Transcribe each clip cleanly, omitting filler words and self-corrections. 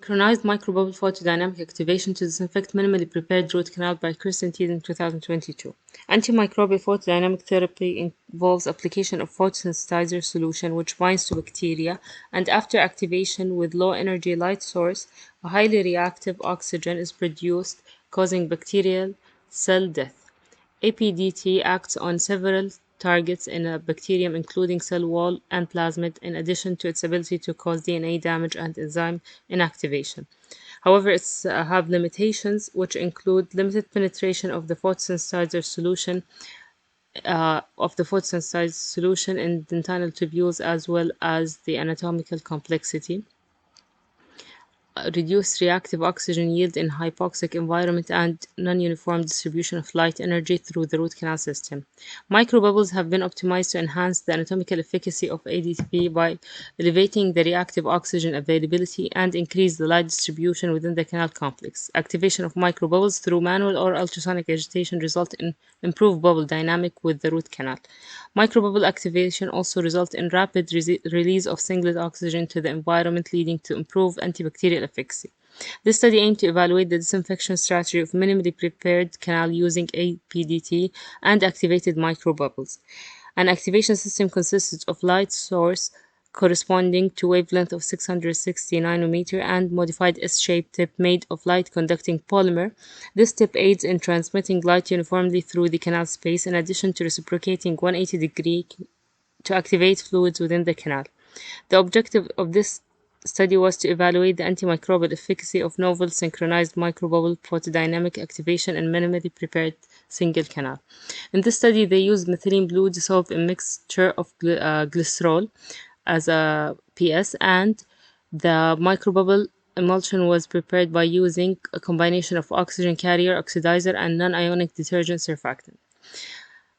Synchronized microbubble photodynamic activation to disinfect minimally prepared root canal by Kristen Teed in 2022. Antimicrobial photodynamic therapy involves application of photosensitizer solution which binds to bacteria, and after activation with low energy light source, a highly reactive oxygen is produced, causing bacterial cell death. APDT acts on several targets in a bacterium, including cell wall and plasmid, in addition to its ability to cause DNA damage and enzyme inactivation. However, it have limitations, which include limited penetration of the photosensitizer solution in dentinal tubules, as well as the anatomical complexity, reduced reactive oxygen yield in hypoxic environment, and non-uniform distribution of light energy through the root canal system. Microbubbles have been optimized to enhance the anatomical efficacy of ADTP by elevating the reactive oxygen availability and increase the light distribution within the canal complex. Activation of microbubbles through manual or ultrasonic agitation result in improved bubble dynamic with the root canal. Microbubble activation also results in rapid release of singlet oxygen to the environment, leading to improved antibacterial efficacy. This study aimed to evaluate the disinfection strategy of minimally prepared canal using APDT and activated microbubbles. An activation system consisted of light source corresponding to wavelength of 660 nanometer and modified S-shaped tip made of light-conducting polymer. This tip aids in transmitting light uniformly through the canal space, in addition to reciprocating 180 degree to activate fluids within the canal. The objective of this study was to evaluate the antimicrobial efficacy of novel synchronized microbubble photodynamic activation in minimally prepared single canal. In this study, they used methylene blue dissolved in mixture of glycerol as a PS, and the microbubble emulsion was prepared by using a combination of oxygen carrier, oxidizer, and non-ionic detergent surfactant.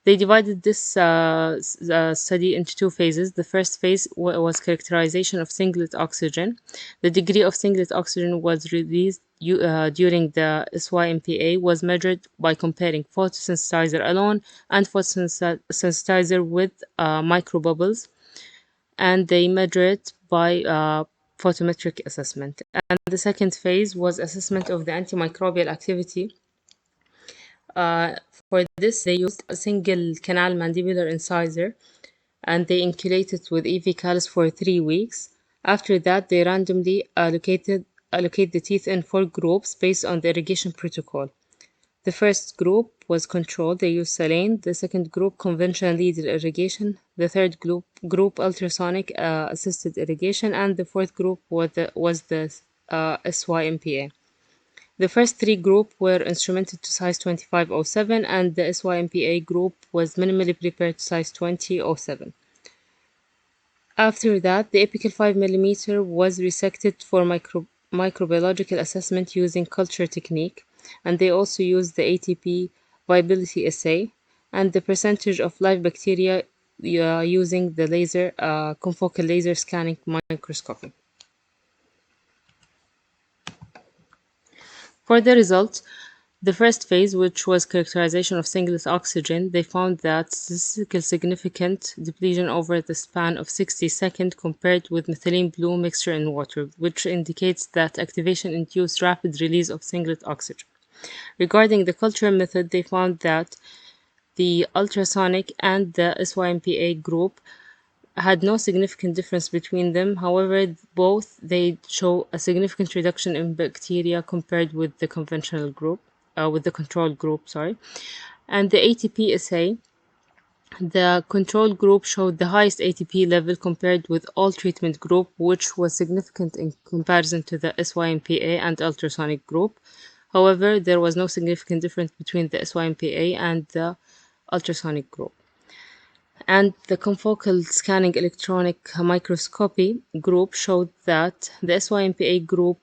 They divided this study into two phases. The first phase was characterization of singlet oxygen. The degree of singlet oxygen was released during the SYMPA was measured by comparing photosensitizer alone and photosensitizer with microbubbles, and they measured it by photometric assessment. And the second phase was assessment of the antimicrobial activity. For this, they used a single canal mandibular incisor, and they inoculated with EV callus for 3 weeks. After that, they randomly allocate the teeth in 4 groups based on the irrigation protocol. The first group was controlled. They used saline. The second group, conventional lead irrigation. The third group ultrasonic assisted irrigation. And the fourth group was the SYMPA. The first 3 groups were instrumented to size 2507, and the SYMPA group was minimally prepared to size 2007. After that, the apical 5 mm was resected for microbiological assessment using culture technique, and they also used the ATP viability assay and the percentage of live bacteria using the confocal laser scanning microscopy. For the results, the first phase, which was characterization of singlet oxygen, they found that statistically significant depletion over the span of 60 seconds compared with methylene blue mixture in water, which indicates that activation induced rapid release of singlet oxygen. Regarding the culture method, they found that the ultrasonic and the SYMPA group had no significant difference between them. However, both they show a significant reduction in bacteria compared with the conventional group, with the control group, And the ATP assay, the control group showed the highest ATP level compared with all treatment group, which was significant in comparison to the SYMPA and ultrasonic group. However, there was no significant difference between the SYMPA and the ultrasonic group. And the confocal scanning electronic microscopy group showed that the SYMPA group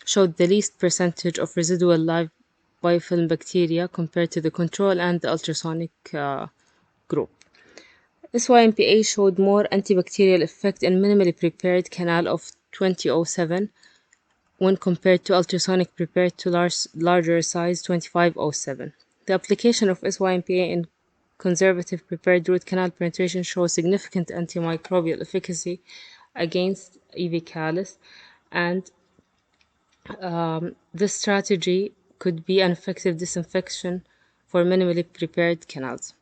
showed the least percentage of residual live biofilm bacteria compared to the control and the ultrasonic group. SYMPA showed more antibacterial effect in minimally prepared canal of 2007 when compared to ultrasonic prepared to larger size 2507. The application of SYMPA in conservative prepared root canal penetration shows significant antimicrobial efficacy against EV callus, and this strategy could be an effective disinfection for minimally prepared canals.